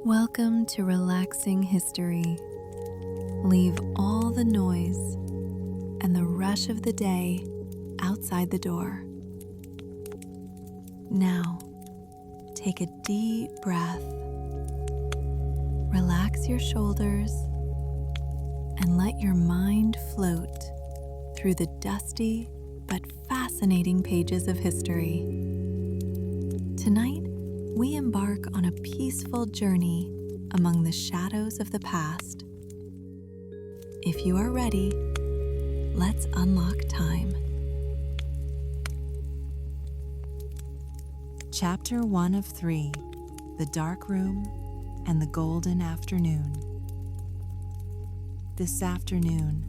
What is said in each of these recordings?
Welcome to Relaxing History. Leave all the noise and the rush of the day outside the door. Now, take a deep breath. Relax your shoulders and let your mind float through the dusty but fascinating pages of history. Tonight, we embark on a peaceful journey among the shadows of the past. If you are ready, let's unlock time. Chapter 1 of 3, The Dark Room and the Golden Afternoon. This afternoon,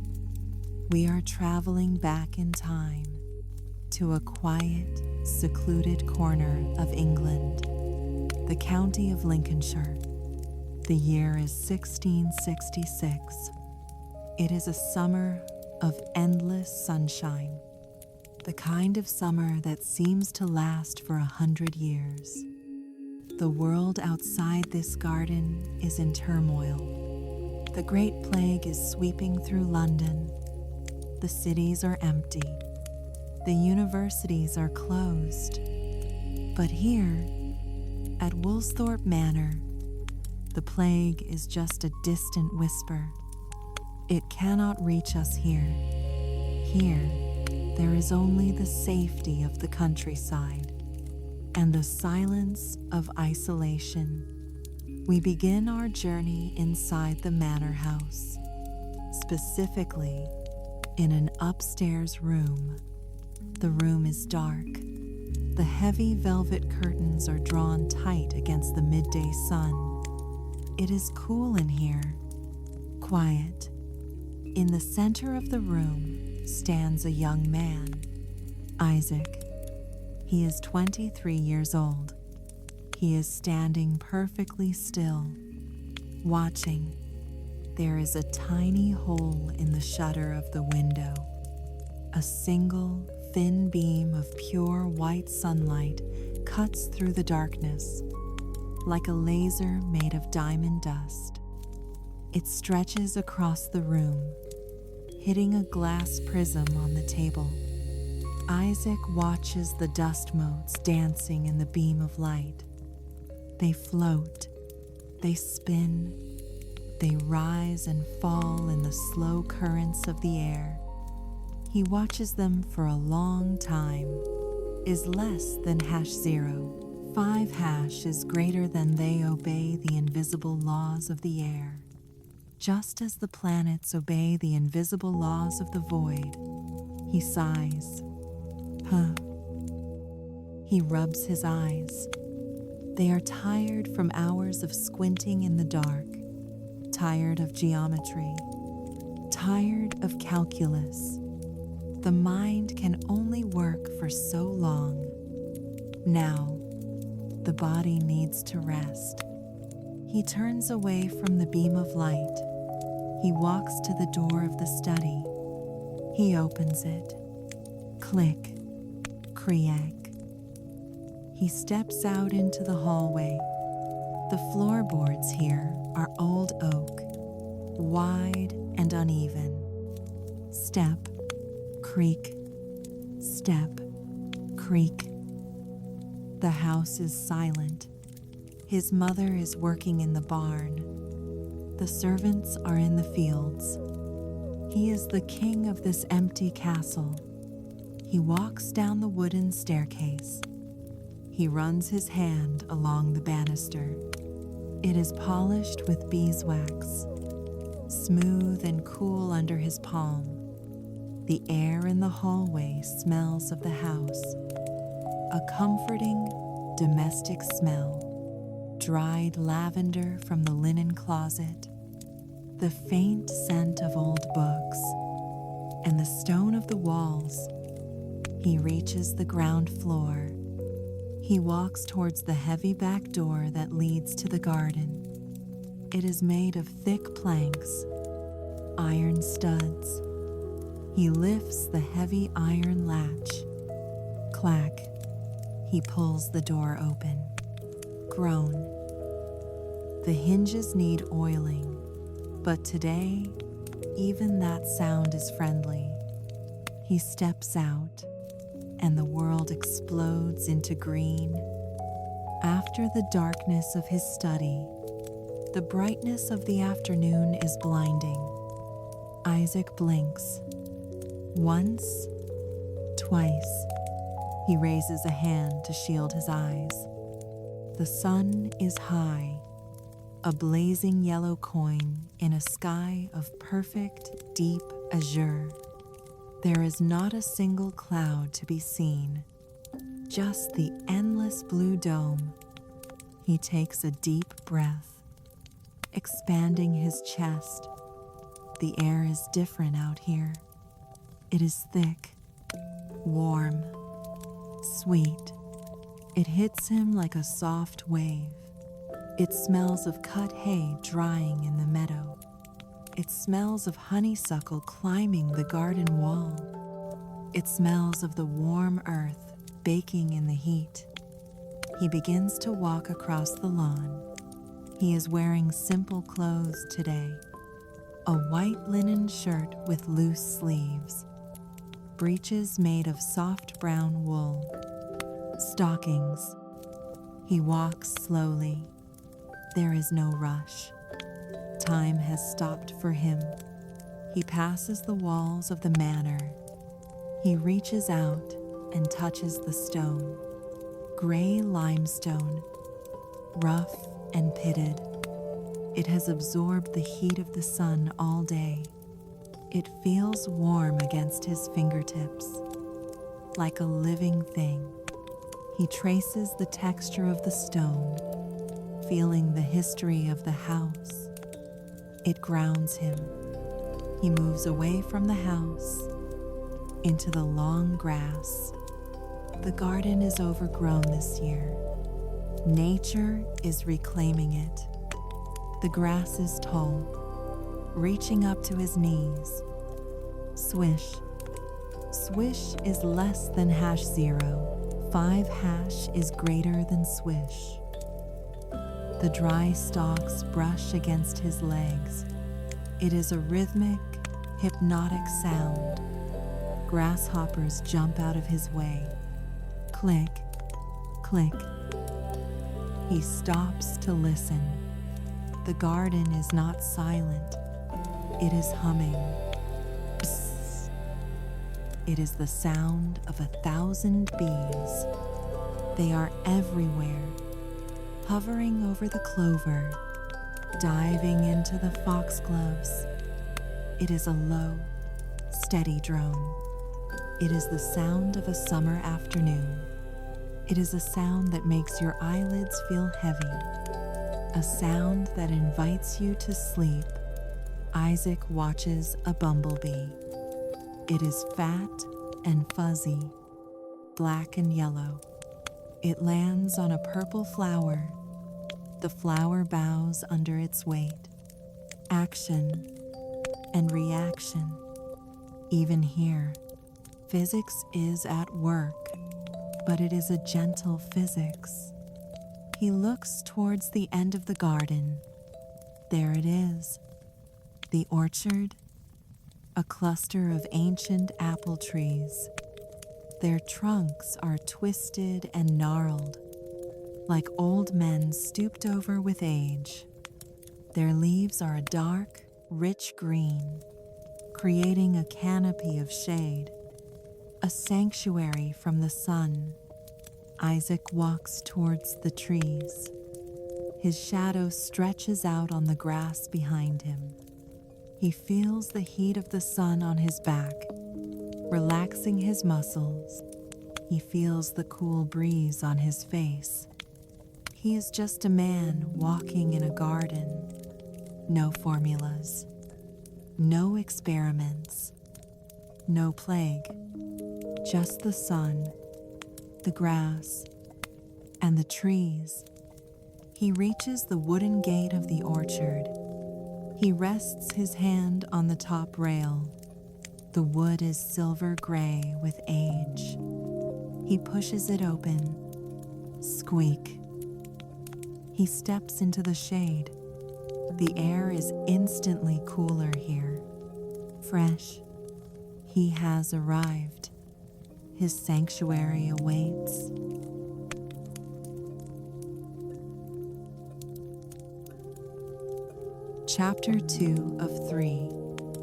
we are traveling back in time to a quiet, secluded corner of England, the county of Lincolnshire. The year is 1666. It is a summer of endless sunshine, the kind of summer that seems to last for 100 years. The world outside this garden is in turmoil. The Great Plague is sweeping through London. The cities are empty. The universities are closed. But here, at Woolsthorpe Manor, the plague is just a distant whisper. It cannot reach us here. Here, there is only the safety of the countryside and the silence of isolation. We begin our journey inside the manor house, specifically in an upstairs room. The room is dark. The heavy velvet curtains are drawn tight against the midday sun. It is cool in here, quiet. In the center of the room stands a young man, Isaac. He is 23 years old. He is standing perfectly still, watching. There is a tiny hole in the shutter of the window. A single, thin beam of pure white sunlight cuts through the darkness, like a laser made of diamond dust. It stretches across the room, hitting a glass prism on the table. Isaac watches the dust motes dancing in the beam of light. They float, they spin, they rise and fall in the slow currents of the air. He watches them for a long time. Is less than #0. 5# is greater than they obey the invisible laws of the air. Just as the planets obey the invisible laws of the void, he sighs. He rubs his eyes. They are tired from hours of squinting in the dark, tired of geometry, tired of calculus. The mind can only work for so long. Now, the body needs to rest. He turns away from the beam of light. He walks to the door of the study. He opens it. Click, creak. He steps out into the hallway. The floorboards here are old oak, wide and uneven. Step, creak, step, creak. The house is silent. His mother is working in the barn. The servants are in the fields. He is the king of this empty castle. He walks down the wooden staircase. He runs his hand along the banister. It is polished with beeswax, smooth and cool under his palm. The air in the hallway smells of the house, a comforting, domestic smell. Dried lavender from the linen closet, the faint scent of old books, and the stone of the walls. He reaches the ground floor. He walks towards the heavy back door that leads to the garden. It is made of thick planks, iron studs. He lifts the heavy iron latch. Clack. He pulls the door open. Groan. The hinges need oiling, but today, even that sound is friendly. He steps out, and the world explodes into green. After the darkness of his study, the brightness of the afternoon is blinding. Isaac blinks. Once, twice. He raises a hand to shield his eyes. The sun is high, a blazing yellow coin in a sky of perfect, deep azure. There is not a single cloud to be seen, just the endless blue dome. He takes a deep breath, expanding his chest. The air is different out here. It is thick, warm, sweet. It hits him like a soft wave. It smells of cut hay drying in the meadow. It smells of honeysuckle climbing the garden wall. It smells of the warm earth baking in the heat. He begins to walk across the lawn. He is wearing simple clothes today. A white linen shirt with loose sleeves, breeches made of soft brown wool, stockings. He walks slowly. There is no rush. Time has stopped for him. He passes the walls of the manor. He reaches out and touches the stone. Gray limestone, rough and pitted. It has absorbed the heat of the sun all day. It feels warm against his fingertips, like a living thing. He traces the texture of the stone, feeling the history of the house. It grounds him. He moves away from the house into the long grass. The garden is overgrown this year. Nature is reclaiming it. The grass is tall, reaching up to his knees. Swish. Swish is less than #0. 5 is greater than swish. The dry stalks brush against his legs. It is a rhythmic, hypnotic sound. Grasshoppers jump out of his way. Click, click. He stops to listen. The garden is not silent. It is humming. Psst. It is the sound of 1,000 bees. They are everywhere, hovering over the clover, diving into the foxgloves. It is a low, steady drone. It is the sound of a summer afternoon. It is a sound that makes your eyelids feel heavy, a sound that invites you to sleep. Isaac watches a bumblebee. It is fat and fuzzy, black and yellow. It lands on a purple flower. The flower bows under its weight. Action and reaction. Even here, physics is at work, but it is a gentle physics. He looks towards the end of the garden. There it is, the orchard, a cluster of ancient apple trees. Their trunks are twisted and gnarled, like old men stooped over with age. Their leaves are a dark, rich green, creating a canopy of shade, a sanctuary from the sun. Isaac walks towards the trees. His shadow stretches out on the grass behind him. He feels the heat of the sun on his back, relaxing his muscles. He feels the cool breeze on his face. He is just a man walking in a garden. No formulas, no experiments, no plague, just the sun, the grass, and the trees. He reaches the wooden gate of the orchard. He rests his hand on the top rail. The wood is silver gray with age. He pushes it open. Squeak. He steps into the shade. The air is instantly cooler here. Fresh. He has arrived. His sanctuary awaits. Chapter 2 of 3.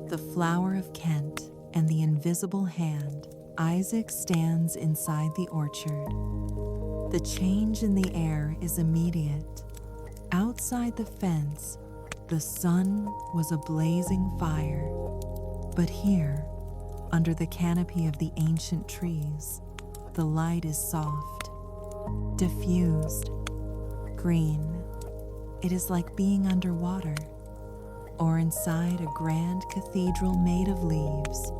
The Flower of Kent and the Invisible Hand. Isaac stands inside the orchard. The change in the air is immediate. Outside the fence, the sun was a blazing fire. But here, under the canopy of the ancient trees, the light is soft, diffused, green. It is like being underwater, or inside a grand cathedral made of leaves.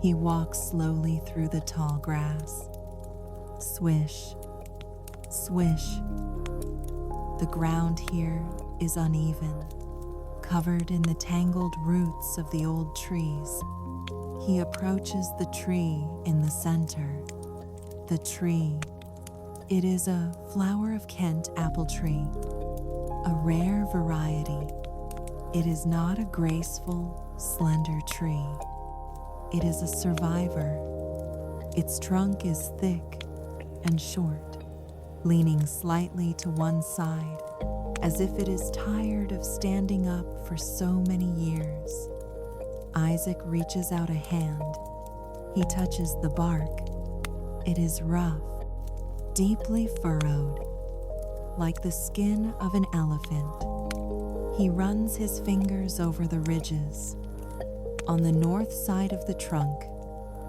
He walks slowly through the tall grass. Swish, swish. The ground here is uneven, covered in the tangled roots of the old trees. He approaches the tree in the center. The tree. It is a Flower of Kent apple tree, a rare variety. It is not a graceful, slender tree. It is a survivor. Its trunk is thick and short, leaning slightly to one side, as if it is tired of standing up for so many years. Isaac reaches out a hand. He touches the bark. It is rough, deeply furrowed, like the skin of an elephant. He runs his fingers over the ridges. On the north side of the trunk,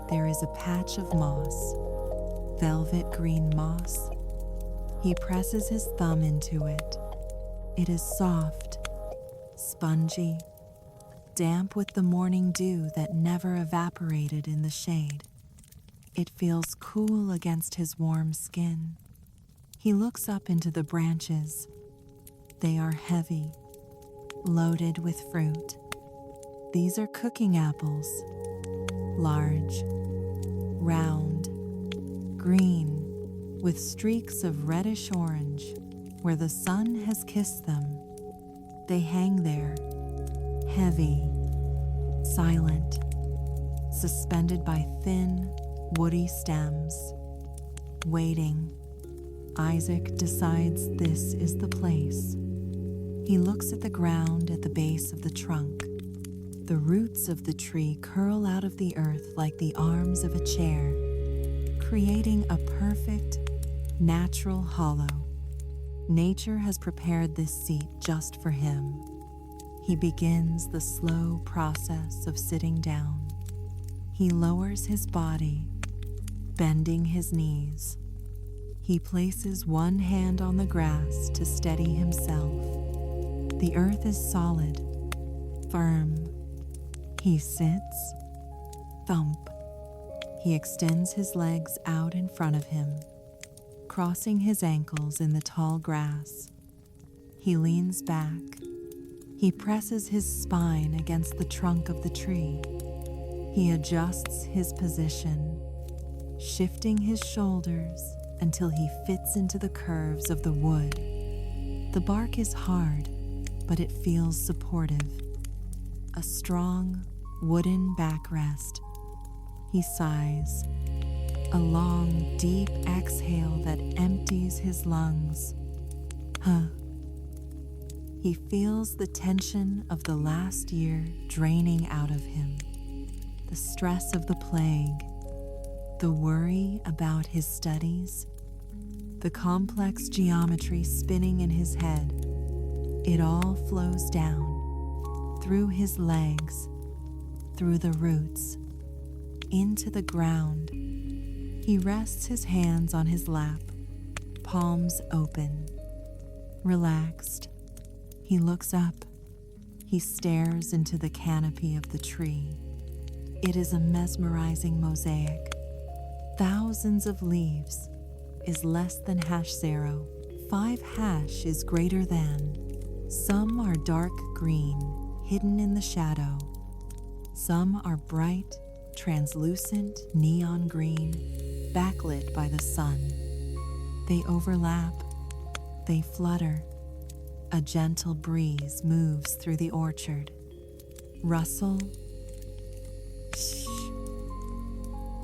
there is a patch of moss, velvet green moss. He presses his thumb into it. It is soft, spongy, damp with the morning dew that never evaporated in the shade. It feels cool against his warm skin. He looks up into the branches. They are heavy, loaded with fruit. These are cooking apples, large, round, green, with streaks of reddish orange where the sun has kissed them. They hang there, heavy, silent, suspended by thin, woody stems, waiting. Isaac decides this is the place. He looks at the ground at the base of the trunk. The roots of the tree curl out of the earth like the arms of a chair, creating a perfect, natural hollow. Nature has prepared this seat just for him. He begins the slow process of sitting down. He lowers his body, bending his knees. He places one hand on the grass to steady himself. The earth is solid, firm. He sits, thump. He extends his legs out in front of him, crossing his ankles in the tall grass. He leans back. He presses his spine against the trunk of the tree. He adjusts his position, shifting his shoulders until he fits into the curves of the wood. The bark is hard, but it feels supportive. A strong, wooden backrest. He sighs, a long, deep exhale that empties his lungs. He feels the tension of the last year draining out of him, the stress of the plague, the worry about his studies, the complex geometry spinning in his head. It all flows down, through his legs, through the roots, into the ground. He rests his hands on his lap, palms open, relaxed. He looks up. He stares into the canopy of the tree. It is a mesmerizing mosaic. Thousands of leaves is less than #0. 5# is greater than. Some are dark green, hidden in the shadow. Some are bright, translucent neon green, backlit by the sun. They overlap. They flutter. A gentle breeze moves through the orchard. Rustle. Shh.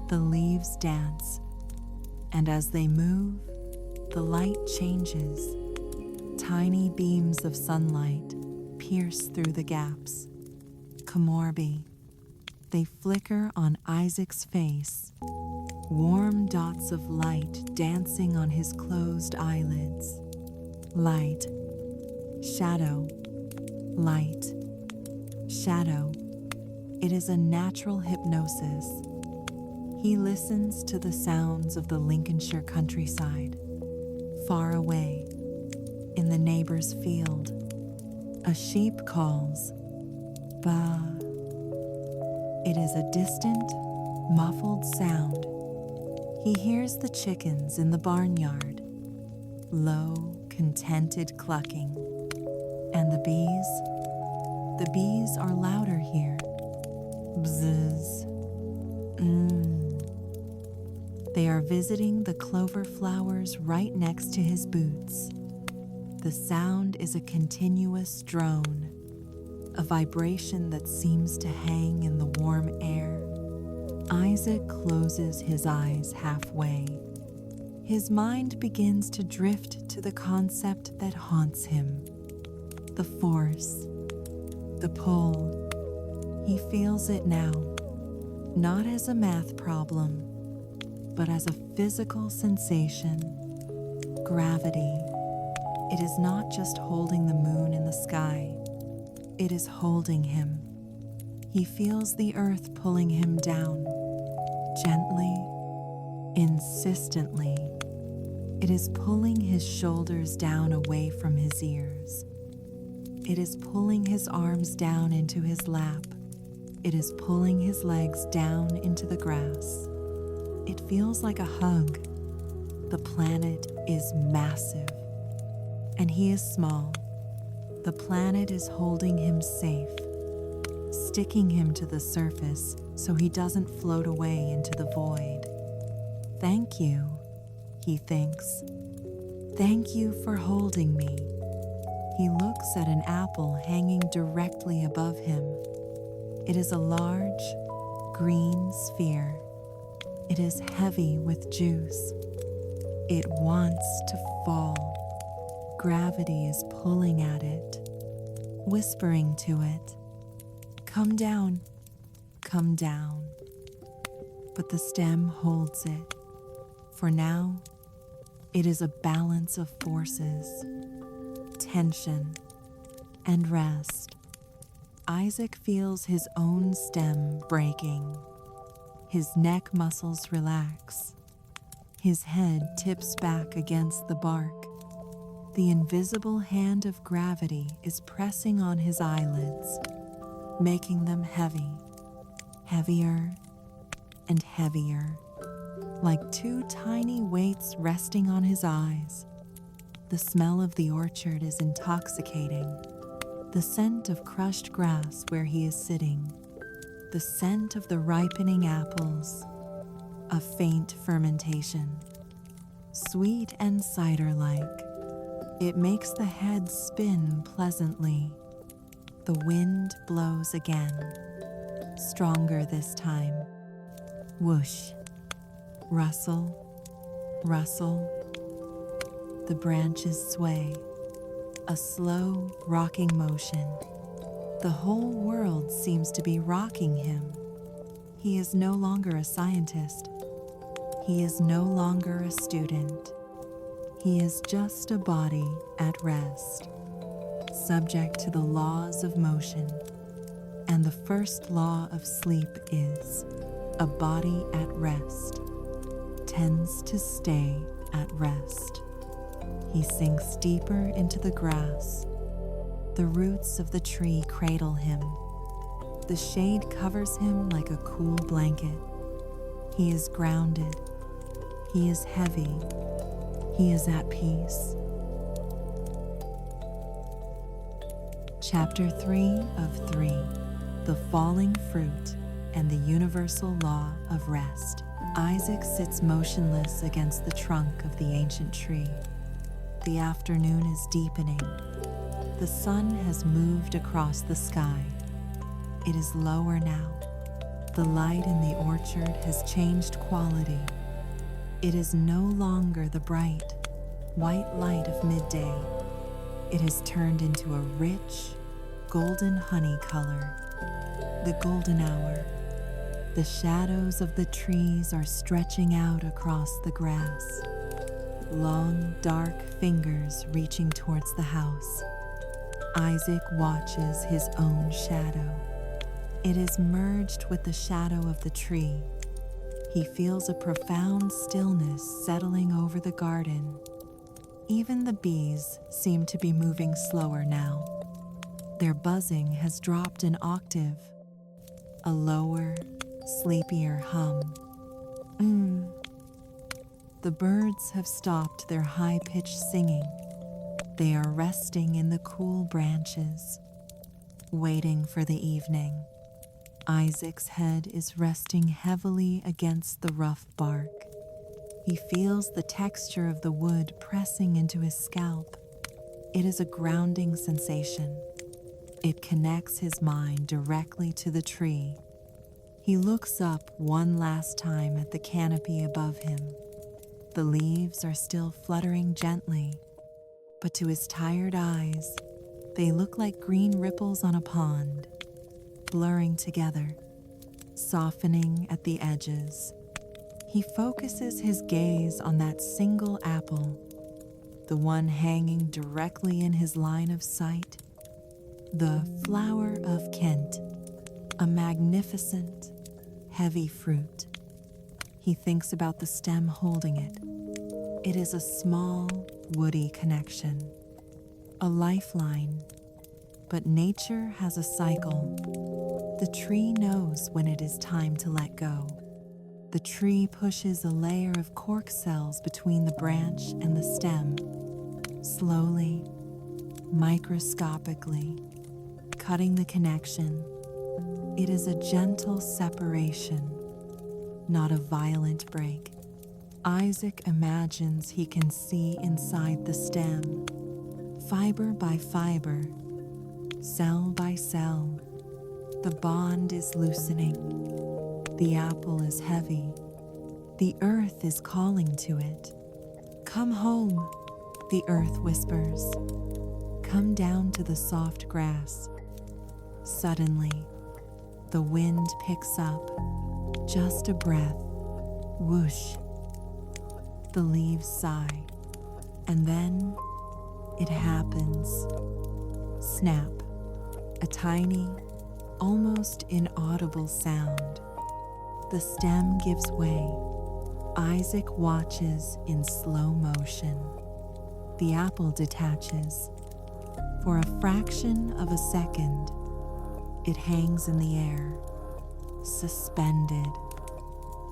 The leaves dance, and as they move, the light changes. Tiny beams of sunlight pierce through the gaps. Comorbi. They flicker on Isaac's face, warm dots of light dancing on his closed eyelids. Light, shadow, light, shadow. It is a natural hypnosis. He listens to the sounds of the Lincolnshire countryside. Far away, in the neighbor's field, a sheep calls, "Ba." It is a distant, muffled sound. He hears the chickens in the barnyard, low, contented clucking. And the bees are louder here. Bzzz. They are visiting the clover flowers right next to his boots. The sound is a continuous drone, a vibration that seems to hang in the warm air. Isaac closes his eyes halfway. His mind begins to drift to the concept that haunts him. The force, the pull. He feels it now, not as a math problem, but as a physical sensation. Gravity. It is not just holding the moon in the sky. It is holding him. He feels the earth pulling him down, gently, insistently. It is pulling his shoulders down away from his ears. It is pulling his arms down into his lap. It is pulling his legs down into the grass. It feels like a hug. The planet is massive, and he is small. The planet is holding him safe, sticking him to the surface so he doesn't float away into the void. Thank you, he thinks. Thank you for holding me. He looks at an apple hanging directly above him. It is a large, green sphere. It is heavy with juice. It wants to fall. Gravity is pulling at it, whispering to it, "Come down, come down." But the stem holds it. For now, it is a balance of forces, tension, and rest. Isaac feels his own stem breaking. His neck muscles relax. His head tips back against the bark. The invisible hand of gravity is pressing on his eyelids, making them heavy, heavier and heavier, like two tiny weights resting on his eyes. The smell of the orchard is intoxicating. The scent of crushed grass where he is sitting. The scent of the ripening apples. A faint fermentation. Sweet and cider-like. It makes the head spin pleasantly. The wind blows again, stronger this time. Whoosh, rustle, rustle. The branches sway, a slow rocking motion. The whole world seems to be rocking him. He is no longer a scientist. He is no longer a student. He is just a body at rest, subject to the laws of motion. And the first law of sleep is a body at rest tends to stay at rest. He sinks deeper into the grass. The roots of the tree cradle him. The shade covers him like a cool blanket. He is grounded. He is heavy. He is at peace. Chapter 3 of 3, The Falling Fruit and the Universal Law of Rest. Isaac sits motionless against the trunk of the ancient tree. The afternoon is deepening. the sun has moved across the sky. It is lower now. The light in the orchard has changed quality. It is no longer the bright, white light of midday. It has turned into a rich, golden honey color. The golden hour. The shadows of the trees are stretching out across the grass. Long, dark fingers reaching towards the house. Isaac watches his own shadow. It is merged with the shadow of the tree. He feels a profound stillness settling over the garden. Even the bees seem to be moving slower now. Their buzzing has dropped an octave. A lower, sleepier hum. The birds have stopped their high-pitched singing. They are resting in the cool branches, waiting for the evening. Isaac's head is resting heavily against the rough bark. He feels the texture of the wood pressing into his scalp. It is a grounding sensation. It connects his mind directly to the tree. He looks up one last time at the canopy above him. The leaves are still fluttering gently, but to his tired eyes, they look like green ripples on a pond, blurring together, softening at the edges. He focuses his gaze on that single apple, the one hanging directly in his line of sight, the flower of Kent, a magnificent, heavy fruit. He thinks about the stem holding it. It is a small, woody connection, a lifeline. But nature has a cycle. The tree knows when it is time to let go. The tree pushes a layer of cork cells between the branch and the stem, slowly, microscopically, cutting the connection. It is a gentle separation, not a violent break. Isaac imagines he can see inside the stem, fiber by fiber, cell by cell. The bond is loosening. The apple is heavy. The earth is calling to it. Come home, the earth whispers. Come down to the soft grass. Suddenly, the wind picks up. Just a breath. Whoosh. The leaves sigh. And then it happens. Snap. A tiny, almost inaudible sound. The stem gives way. Isaac watches in slow motion. The apple detaches. For a fraction of a second, it hangs in the air, suspended,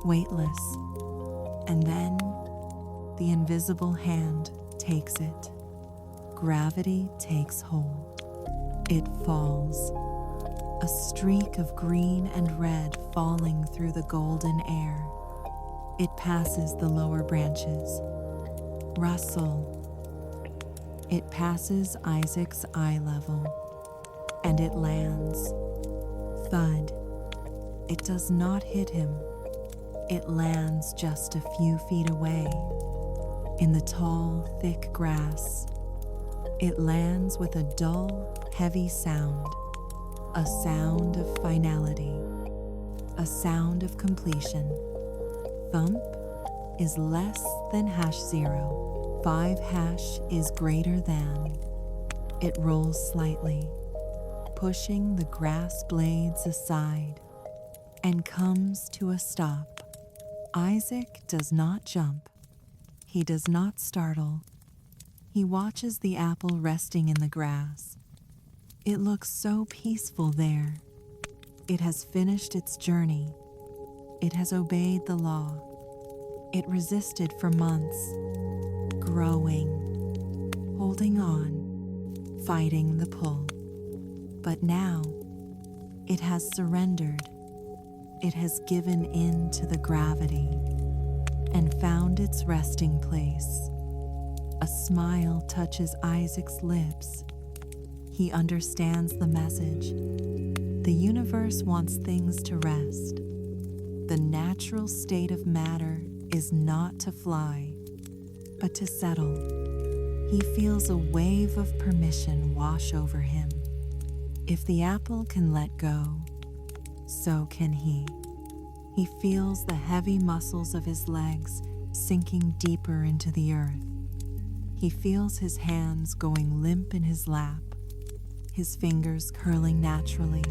weightless, and then the invisible hand takes it. Gravity takes hold. It falls, a streak of green and red falling through the golden air. It passes the lower branches. Rustle. It passes Isaac's eye level, and it lands. Thud. It does not hit him. It lands just a few feet away, in the tall, thick grass. It lands with a dull, heavy sound, a sound of finality, a sound of completion. Thump is less than #0. 5# is greater than. It rolls slightly, pushing the grass blades aside, and comes to a stop. Isaac does not jump. He does not startle. He watches the apple resting in the grass. It looks so peaceful there. It has finished its journey. It has obeyed the law. It resisted for months, growing, holding on, fighting the pull. But now, it has surrendered. It has given in to the gravity and found its resting place. A smile touches Isaac's lips. He understands the message. The universe wants things to rest. The natural state of matter is not to fly, but to settle. He feels a wave of permission wash over him. If the apple can let go, so can he. He feels the heavy muscles of his legs sinking deeper into the earth. He feels his hands going limp in his lap, his fingers curling naturally.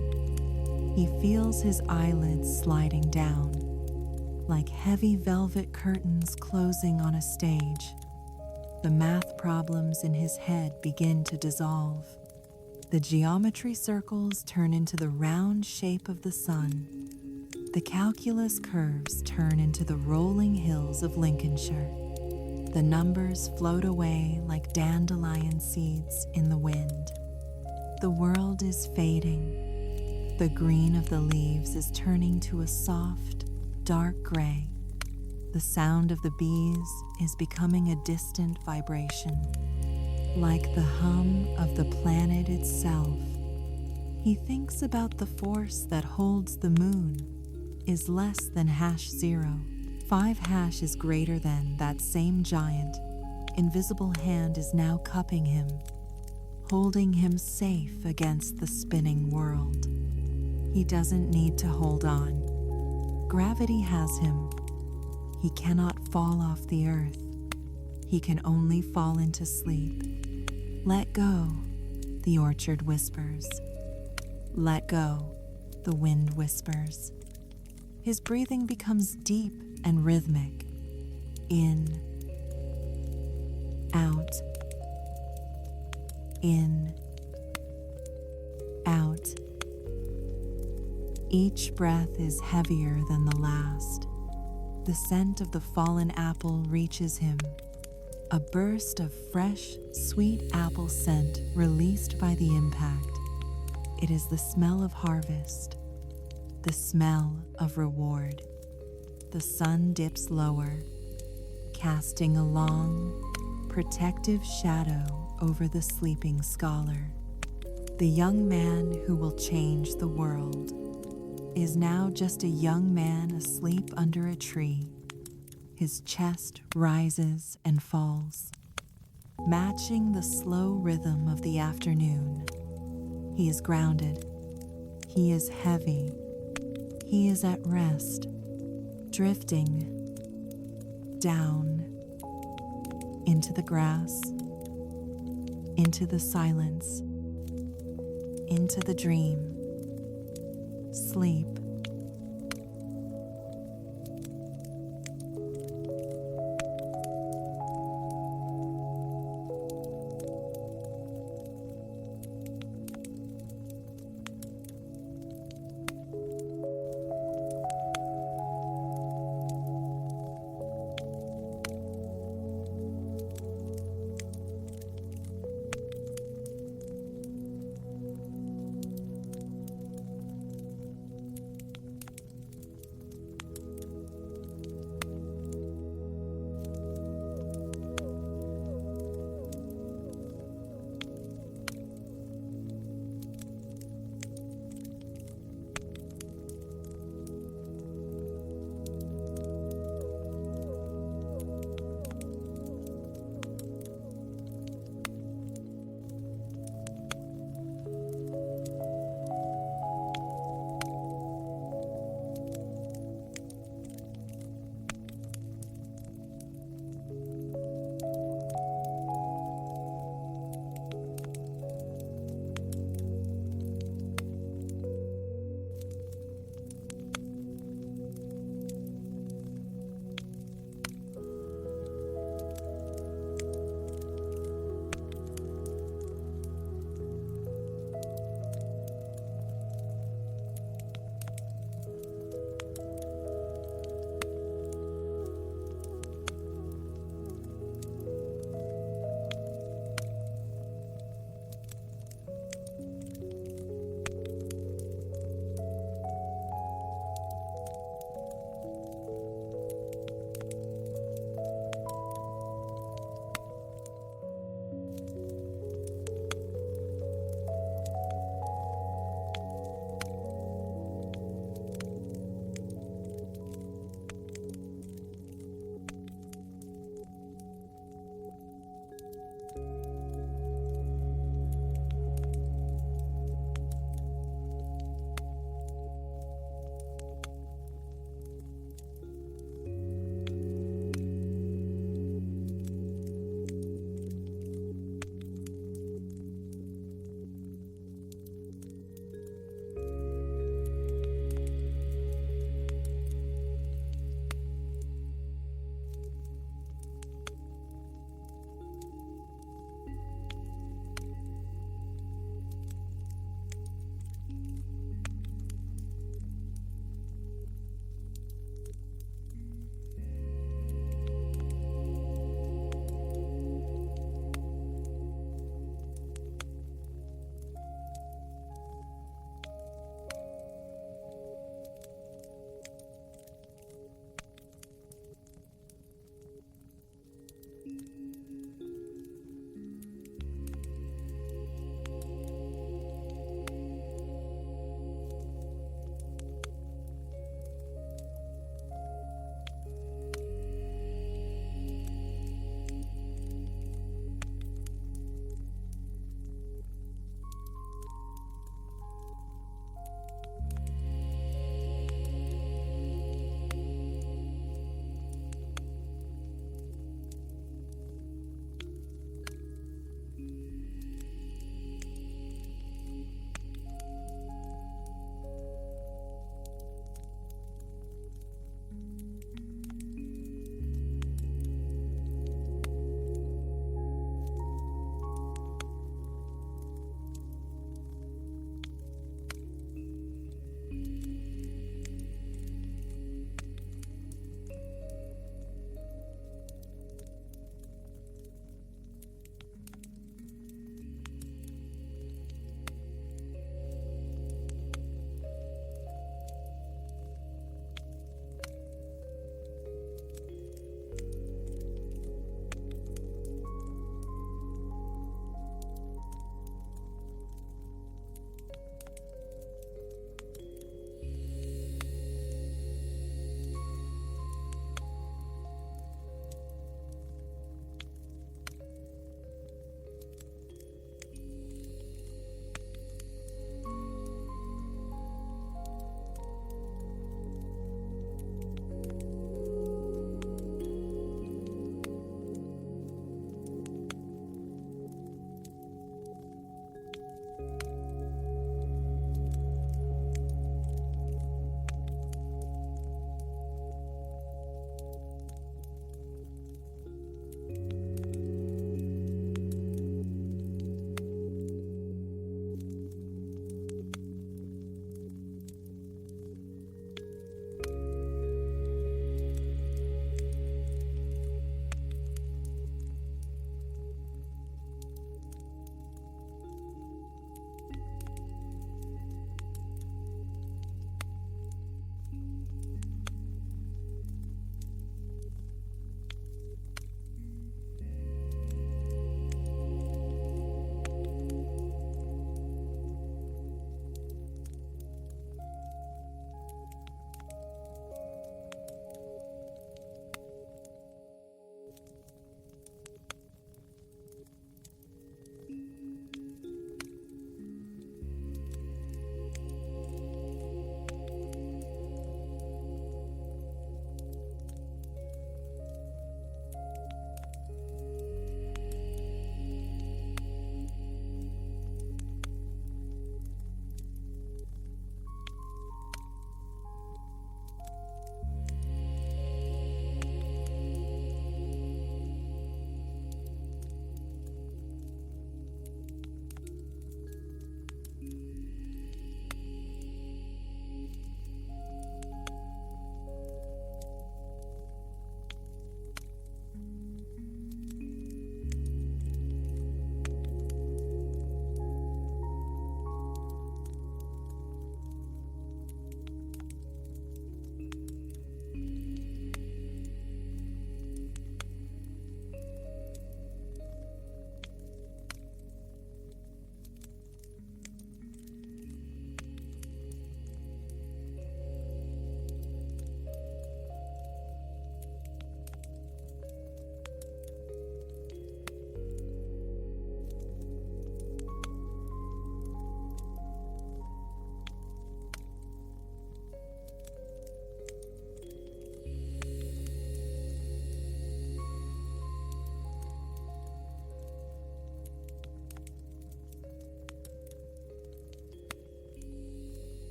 He feels his eyelids sliding down, like heavy velvet curtains closing on a stage. The math problems in his head begin to dissolve. The geometry circles turn into the round shape of the sun. The calculus curves turn into the rolling hills of Lincolnshire. The numbers float away like dandelion seeds in the wind. The world is fading. The green of the leaves is turning to a soft, dark gray. The sound of the bees is becoming a distant vibration, like the hum of the planet itself. He thinks about the force that holds the moon is less than #0. 5# is greater than that same giant. Invisible hand is now cupping him, holding him safe against the spinning world. He doesn't need to hold on. Gravity has him. He cannot fall off the earth. He can only fall into sleep. Let go, the orchard whispers. Let go, the wind whispers. His breathing becomes deep and rhythmic. In, out, in, out. Each breath is heavier than the last. The scent of the fallen apple reaches him, a burst of fresh, sweet apple scent released by the impact. It is the smell of harvest, the smell of reward. The sun dips lower, casting a long, protective shadow over the sleeping scholar. The young man who will change the world is now just a young man asleep under a tree. His chest rises and falls, matching the slow rhythm of the afternoon. He is grounded. He is heavy. He is at rest, drifting down into the grass, into the silence, into the dream. Sleep.